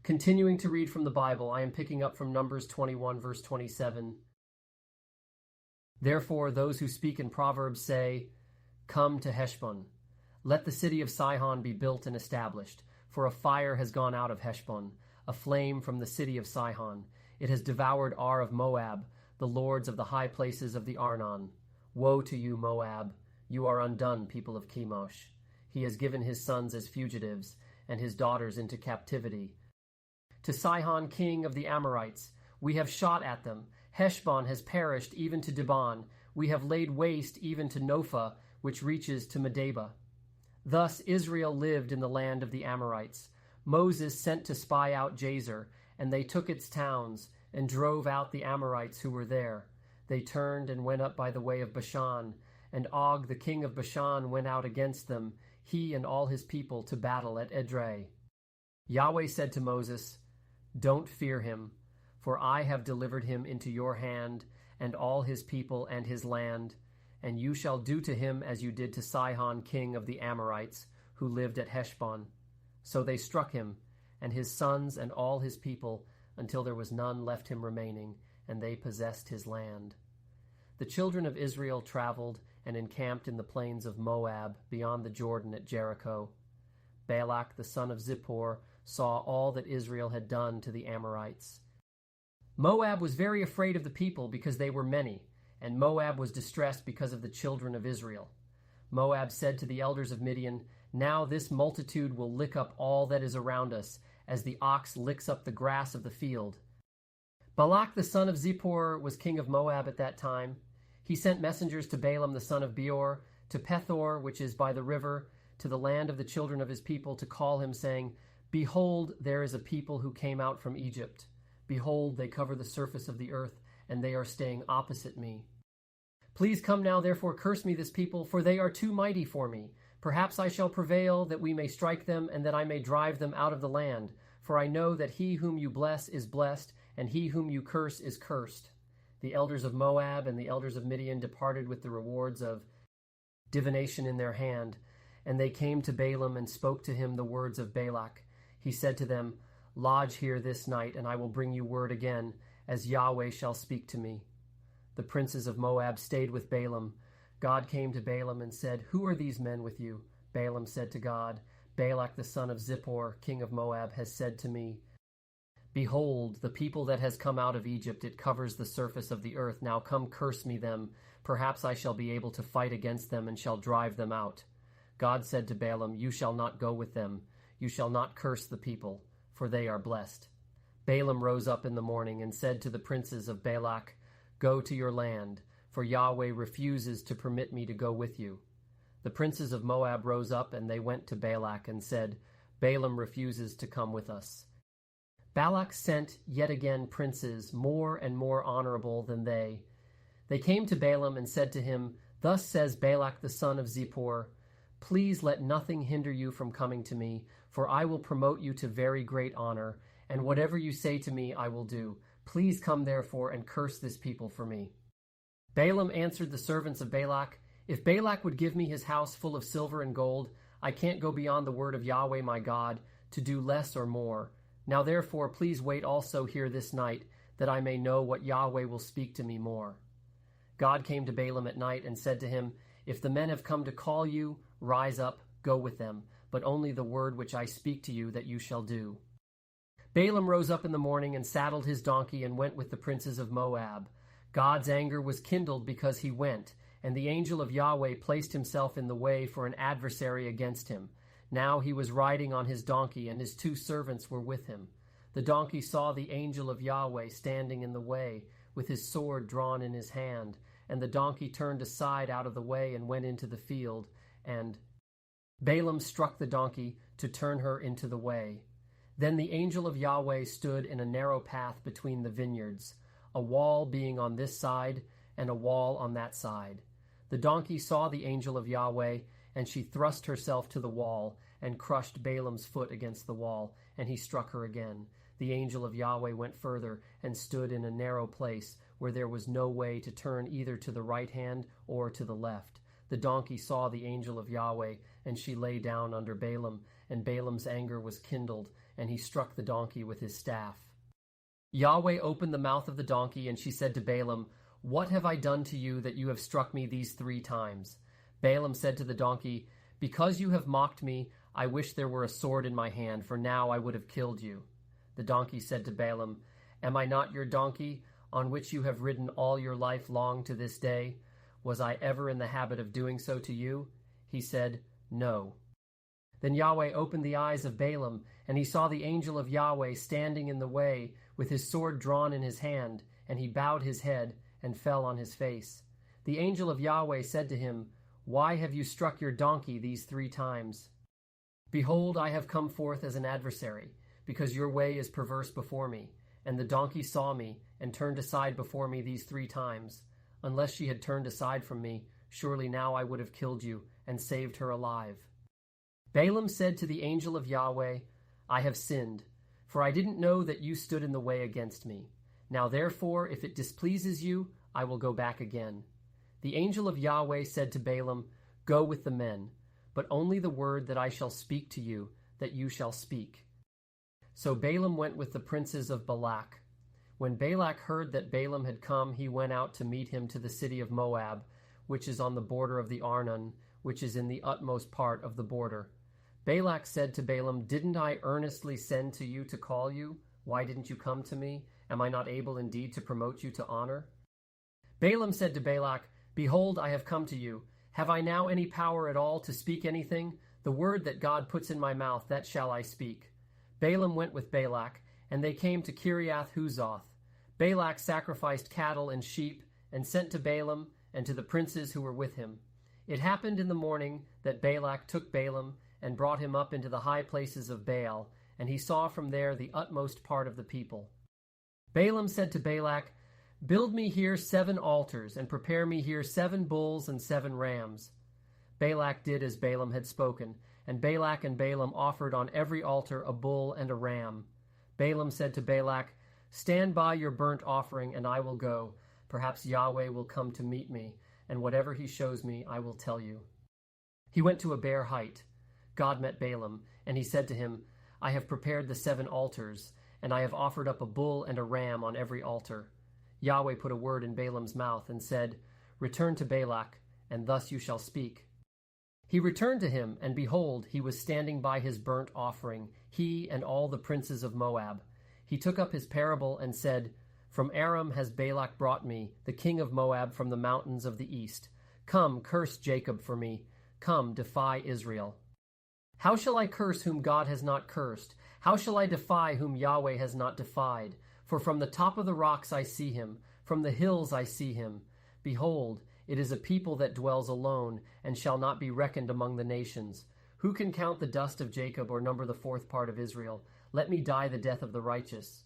Continuing to read from the Bible, I am picking up from Numbers 21, verse 27. Therefore, those who speak in Proverbs say, "Come to Heshbon. Let the city of Sihon be built and established, for a fire has gone out of Heshbon, a flame from the city of Sihon. It has devoured Ar of Moab, the lords of the high places of the Arnon. Woe to you, Moab! You are undone, people of Chemosh. He has given his sons as fugitives, and his daughters into captivity. To Sihon, king of the Amorites, we have shot at them. Heshbon has perished even to Dibon. We have laid waste even to Nophah, which reaches to Medeba. Thus Israel lived in the land of the Amorites. Moses sent to spy out Jazer, and they took its towns, and drove out the Amorites who were there. They turned and went up by the way of Bashan, and Og the king of Bashan went out against them, he and all his people, to battle at Edrei. Yahweh said to Moses, "Don't fear him, for I have delivered him into your hand, and all his people and his land, and you shall do to him as you did to Sihon king of the Amorites, who lived at Heshbon." So they struck him, and his sons and all his people, until there was none left him remaining, and they possessed his land. The children of Israel traveled and encamped in the plains of Moab, beyond the Jordan at Jericho. Balak the son of Zippor saw all that Israel had done to the Amorites. Moab was very afraid of the people because they were many, and Moab was distressed because of the children of Israel. Moab said to the elders of Midian, "Now this multitude will lick up all that is around us, as the ox licks up the grass of the field." Balak the son of Zippor was king of Moab at that time. He sent messengers to Balaam the son of Beor, to Pethor, which is by the river, to the land of the children of his people, to call him, saying, "Behold, there is a people who came out from Egypt. Behold, they cover the surface of the earth, and they are staying opposite me. Please come now, therefore, curse me this people, for they are too mighty for me. Perhaps I shall prevail, that we may strike them, and that I may drive them out of the land. For I know that he whom you bless is blessed, and he whom you curse is cursed." The elders of Moab and the elders of Midian departed with the rewards of divination in their hand, and they came to Balaam and spoke to him the words of Balak. He said to them, "Lodge here this night, and I will bring you word again, as Yahweh shall speak to me." The princes of Moab stayed with Balaam. God came to Balaam and said, "Who are these men with you?" Balaam said to God, "Balak the son of Zippor, king of Moab, has said to me, Behold, the people that has come out of Egypt, it covers the surface of the earth. Now come curse me them. Perhaps I shall be able to fight against them and shall drive them out." God said to Balaam, "You shall not go with them. You shall not curse the people, for they are blessed." Balaam rose up in the morning and said to the princes of Balak, "Go to your land, for Yahweh refuses to permit me to go with you." The princes of Moab rose up, and they went to Balak and said, "Balaam refuses to come with us." Balak sent yet again princes more and more honorable than they. They came to Balaam and said to him, "Thus says Balak the son of Zippor, Please let nothing hinder you from coming to me, for I will promote you to very great honor, and whatever you say to me I will do. Please come therefore and curse this people for me." Balaam answered the servants of Balak, "If Balak would give me his house full of silver and gold, I can't go beyond the word of Yahweh my God to do less or more. Now therefore please wait also here this night, that I may know what Yahweh will speak to me more." God came to Balaam at night and said to him, "If the men have come to call you, rise up, go with them, but only the word which I speak to you that you shall do." Balaam rose up in the morning and saddled his donkey and went with the princes of Moab. God's anger was kindled because he went, and the angel of Yahweh placed himself in the way for an adversary against him. Now he was riding on his donkey, and his 2 servants were with him. The donkey saw the angel of Yahweh standing in the way, with his sword drawn in his hand, and the donkey turned aside out of the way and went into the field, and Balaam struck the donkey to turn her into the way. Then the angel of Yahweh stood in a narrow path between the vineyards, a wall being on this side and a wall on that side. The donkey saw the angel of Yahweh, and she thrust herself to the wall and crushed Balaam's foot against the wall, and he struck her again. The angel of Yahweh went further and stood in a narrow place where there was no way to turn either to the right hand or to the left. The donkey saw the angel of Yahweh, and she lay down under Balaam, and Balaam's anger was kindled, and he struck the donkey with his staff. Yahweh opened the mouth of the donkey, and she said to Balaam, "What have I done to you that you have struck me these 3 times?" Balaam said to the donkey, "Because you have mocked me, I wish there were a sword in my hand, for now I would have killed you." The donkey said to Balaam, "Am I not your donkey, on which you have ridden all your life long to this day? Was I ever in the habit of doing so to you?" He said, "No." Then Yahweh opened the eyes of Balaam, and he saw the angel of Yahweh standing in the way, with his sword drawn in his hand, and he bowed his head and fell on his face. The angel of Yahweh said to him, "Why have you struck your donkey these 3 times? Behold, I have come forth as an adversary, because your way is perverse before me. And the donkey saw me, and turned aside before me these 3 times. Unless she had turned aside from me, surely now I would have killed you, and saved her alive." Balaam said to the angel of Yahweh, "I have sinned, for I didn't know that you stood in the way against me. Now therefore, if it displeases you, I will go back again." The angel of Yahweh said to Balaam, "Go with the men, but only the word that I shall speak to you, that you shall speak." So Balaam went with the princes of Balak. When Balak heard that Balaam had come, he went out to meet him to the city of Moab, which is on the border of the Arnon, which is in the utmost part of the border. Balak said to Balaam, "Didn't I earnestly send to you to call you? Why didn't you come to me? Am I not able indeed to promote you to honor?" Balaam said to Balak, "Behold, I have come to you. Have I now any power at all to speak anything? The word that God puts in my mouth, that shall I speak." Balaam went with Balak, and they came to Kiriath-Huzoth. Balak sacrificed cattle and sheep, and sent to Balaam and to the princes who were with him. It happened in the morning that Balak took Balaam and brought him up into the high places of Baal, and he saw from there the utmost part of the people. Balaam said to Balak, "Build me here 7 altars, and prepare me here 7 bulls and 7 rams." Balak did as Balaam had spoken, and Balak and Balaam offered on every altar a bull and a ram. Balaam said to Balak, "Stand by your burnt offering, and I will go. Perhaps Yahweh will come to meet me, and whatever he shows me, I will tell you." He went to a bare height. God met Balaam, and he said to him, "I have prepared the 7 altars, and I have offered up a bull and a ram on every altar." Yahweh put a word in Balaam's mouth and said, "Return to Balak, and thus you shall speak." He returned to him, and behold, he was standing by his burnt offering, he and all the princes of Moab. He took up his parable and said, "From Aram has Balak brought me, the king of Moab, from the mountains of the east. Come, curse Jacob for me. Come, defy Israel." How shall I curse whom God has not cursed? How shall I defy whom Yahweh has not defied? For from the top of the rocks I see him, from the hills I see him. Behold, it is a people that dwells alone, and shall not be reckoned among the nations. Who can count the dust of Jacob, or number the 4th part of Israel? Let me die the death of the righteous.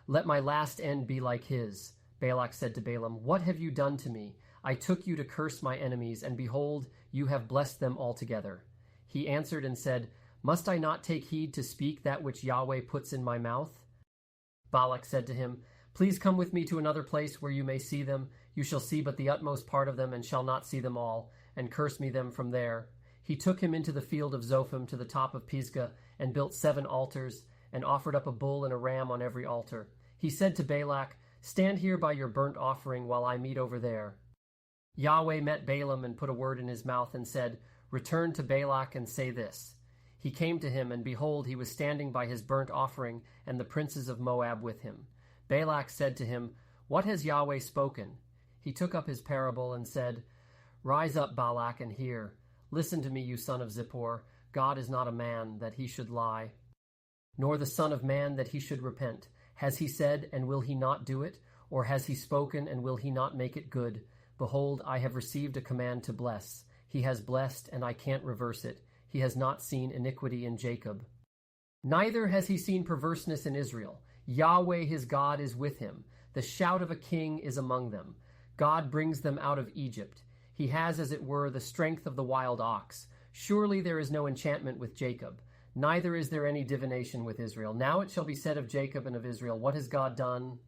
Let my last end be like his. Balak said to Balaam, "What have you done to me? I took you to curse my enemies, and behold, you have blessed them altogether." He answered and said, "Must I not take heed to speak that which Yahweh puts in my mouth?" Balak said to him, "Please come with me to another place where you may see them. You shall see but the utmost part of them, and shall not see them all, and curse me them from there." He took him into the field of Zophim to the top of Pisgah, and built 7 altars, and offered up a bull and a ram on every altar. He said to Balak, "Stand here by your burnt offering while I meet over there." Yahweh met Balaam and put a word in his mouth and said, "Return to Balak and say this." He came to him, and behold, he was standing by his burnt offering, and the princes of Moab with him. Balak said to him, "What has Yahweh spoken?" He took up his parable and said, "Rise up, Balak, and hear. Listen to me, you son of Zippor. God is not a man, that he should lie, nor the son of man, that he should repent. Has he said, and will he not do it? Or has he spoken, and will he not make it good? Behold, I have received a command to bless. He has blessed, and I can't reverse it. He has not seen iniquity in Jacob. Neither has he seen perverseness in Israel. Yahweh his God is with him. The shout of a king is among them. God brings them out of Egypt. He has, as it were, the strength of the wild ox. Surely there is no enchantment with Jacob, neither is there any divination with Israel. Now it shall be said of Jacob and of Israel, what has God done?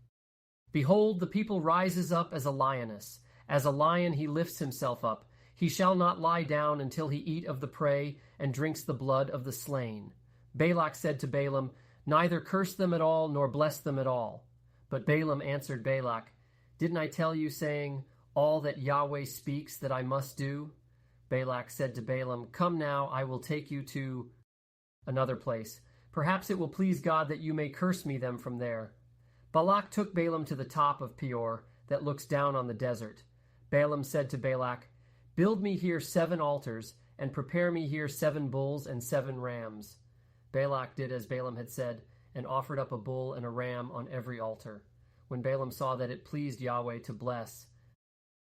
Behold, the people rises up as a lioness. As a lion he lifts himself up. He shall not lie down until he eat of the prey and drinks the blood of the slain. Balak said to Balaam, "Neither curse them at all, nor bless them at all." But Balaam answered Balak, "Didn't I tell you, saying, all that Yahweh speaks that I must do?" Balak said to Balaam, "Come now, I will take you to another place. Perhaps it will please God that you may curse me them from there." Balak took Balaam to the top of Peor, that looks down on the desert. Balaam said to Balak, "Build me here 7 altars, and prepare me here 7 bulls and 7 rams." Balak did as Balaam had said, and offered up a bull and a ram on every altar. When Balaam saw that it pleased Yahweh to bless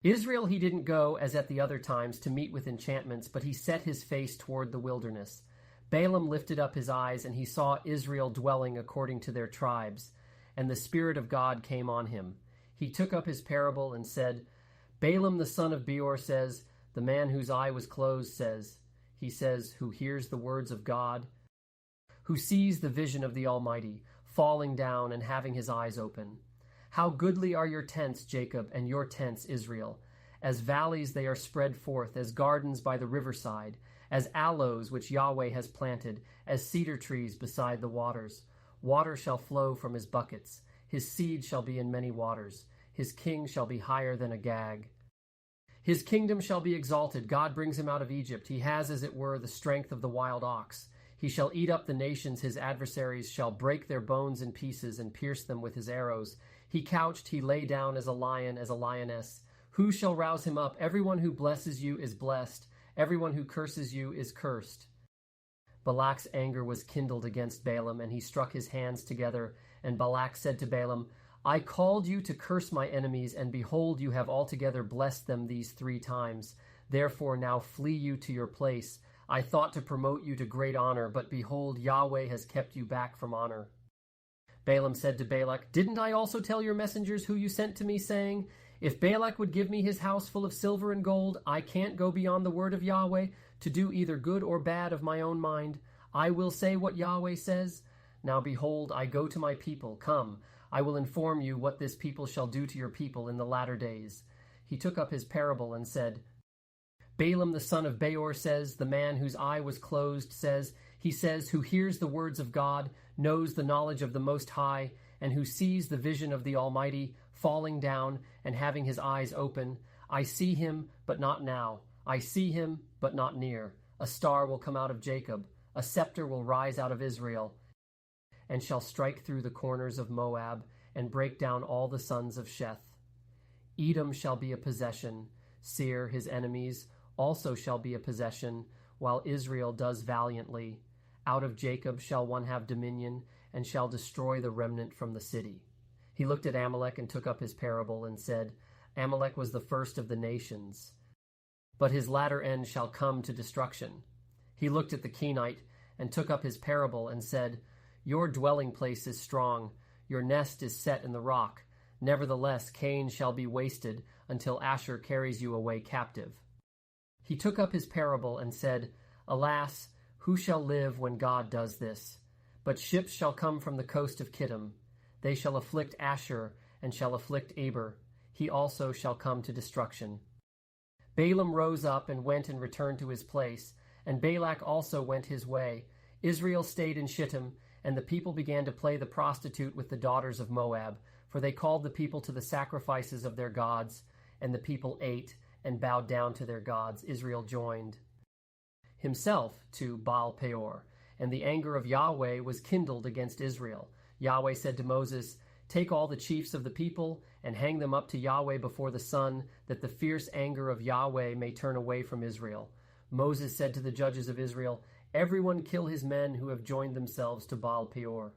Israel, he didn't go, as at the other times, to meet with enchantments, but he set his face toward the wilderness. Balaam lifted up his eyes, and he saw Israel dwelling according to their tribes, and the Spirit of God came on him. He took up his parable and said, "Balaam the son of Beor says, the man whose eye was closed says," he says, who hears the words of God, who sees the vision of the Almighty, falling down and having his eyes open. "How goodly are your tents, Jacob, and your tents, Israel! As valleys they are spread forth, as gardens by the riverside, as aloes which Yahweh has planted, as cedar trees beside the waters. Water shall flow from his buckets. His seed shall be in many waters. His king shall be higher than Agag. His kingdom shall be exalted. God brings him out of Egypt. He has, as it were, the strength of the wild ox. He shall eat up the nations. His adversaries shall break their bones in pieces and pierce them with his arrows. He couched, he lay down as a lion, as a lioness. Who shall rouse him up? Everyone who blesses you is blessed. Everyone who curses you is cursed." Balak's anger was kindled against Balaam, and he struck his hands together. And Balak said to Balaam, "I called you to curse my enemies, and behold, you have altogether blessed them these 3 times. Therefore now flee you to your place. I thought to promote you to great honor, but behold, Yahweh has kept you back from honor." Balaam said to Balak, "Didn't I also tell your messengers who you sent to me, saying, if Balak would give me his house full of silver and gold, I can't go beyond the word of Yahweh to do either good or bad of my own mind. I will say what Yahweh says. Now behold, I go to my people. Come, I will inform you what this people shall do to your people in the latter days." He took up his parable and said, "Balaam the son of Beor says, the man whose eye was closed says, he says, who hears the words of God, knows the knowledge of the Most High, and who sees the vision of the Almighty, falling down and having his eyes open. I see him, but not now. I see him, but not near. A star will come out of Jacob. A scepter will rise out of Israel, and shall strike through the corners of Moab, and break down all the sons of Sheth. Edom shall be a possession. Seir, his enemies, also shall be a possession, while Israel does valiantly. Out of Jacob shall one have dominion, and shall destroy the remnant from the city." He looked at Amalek and took up his parable and said, "Amalek was the first of the nations, but his latter end shall come to destruction." He looked at the Kenite and took up his parable and said, "Your dwelling place is strong, your nest is set in the rock. Nevertheless, Cain shall be wasted until Asher carries you away captive." He took up his parable and said, "Alas, who shall live when God does this? But ships shall come from the coast of Kittim. They shall afflict Asher and shall afflict Aber. He also shall come to destruction." Balaam rose up and went and returned to his place, and Balak also went his way. Israel stayed in Shittim, and the people began to play the prostitute with the daughters of Moab, for they called the people to the sacrifices of their gods, and the people ate and bowed down to their gods. Israel joined himself to Baal Peor, and the anger of Yahweh was kindled against Israel. Yahweh said to Moses, "Take all the chiefs of the people and hang them up to Yahweh before the sun, that the fierce anger of Yahweh may turn away from Israel." Moses said to the judges of Israel, "Everyone kill his men who have joined themselves to Baal Peor."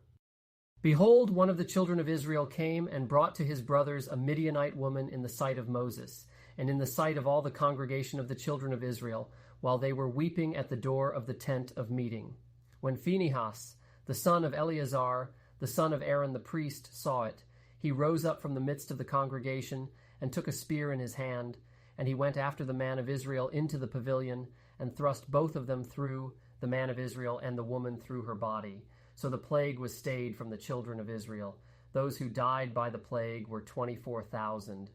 Behold, one of the children of Israel came and brought to his brothers a Midianite woman in the sight of Moses, and in the sight of all the congregation of the children of Israel, while they were weeping at the door of the tent of meeting. When Phinehas, the son of Eleazar, the son of Aaron the priest, saw it, he rose up from the midst of the congregation and took a spear in his hand, and he went after the man of Israel into the pavilion and thrust both of them through, the man of Israel and the woman through her body. So the plague was stayed from the children of Israel. Those who died by the plague were 24,000.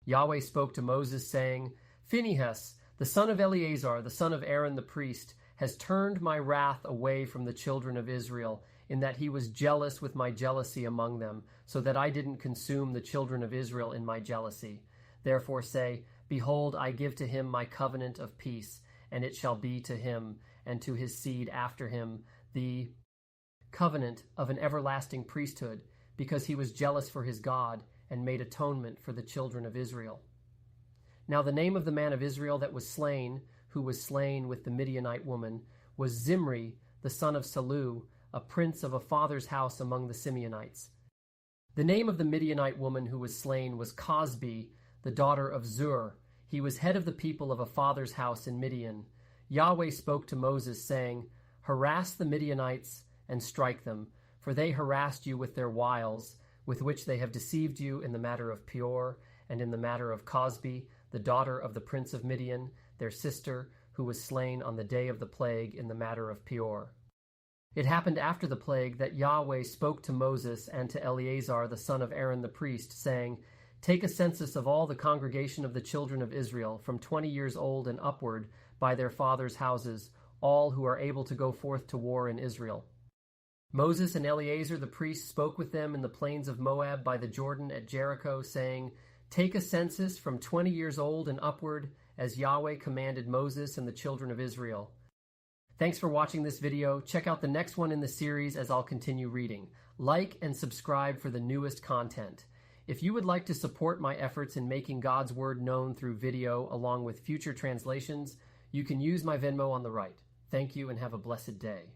Yahweh spoke to Moses, saying, "Phinehas, the son of Eleazar, the son of Aaron the priest, has turned my wrath away from the children of Israel, in that he was jealous with my jealousy among them, so that I didn't consume the children of Israel in my jealousy. Therefore say, Behold, I give to him my covenant of peace, and it shall be to him, and to his seed after him, the covenant of an everlasting priesthood, because he was jealous for his God, and made atonement for the children of Israel. Now the name of the man of Israel that was slain, who was slain with the Midianite woman, was Zimri, the son of Salu, a prince of a father's house among the Simeonites. The name of the Midianite woman who was slain was Cosbi, the daughter of Zur. He was head of the people of a father's house in Midian. Yahweh spoke to Moses, saying, Harass the Midianites and strike them, for they harassed you with their wiles, with which they have deceived you in the matter of Peor, and in the matter of Cosbi, the daughter of the prince of Midian, their sister, who was slain on the day of the plague in the matter of Peor. It happened after the plague that Yahweh spoke to Moses and to Eleazar the son of Aaron the priest, saying, Take a census of all the congregation of the children of Israel, from 20 years old and upward, by their fathers' houses, all who are able to go forth to war in Israel. Moses and Eleazar the priest spoke with them in the plains of Moab by the Jordan at Jericho, saying, Take a census from 20 years old and upward, as Yahweh commanded Moses and the children of Israel. Thanks for watching this video. Check out the next one in the series as I'll continue reading. Like and subscribe for the newest content. If you would like to support my efforts in making God's Word known through video along with future translations, you can use my Venmo on the right. Thank you and have a blessed day.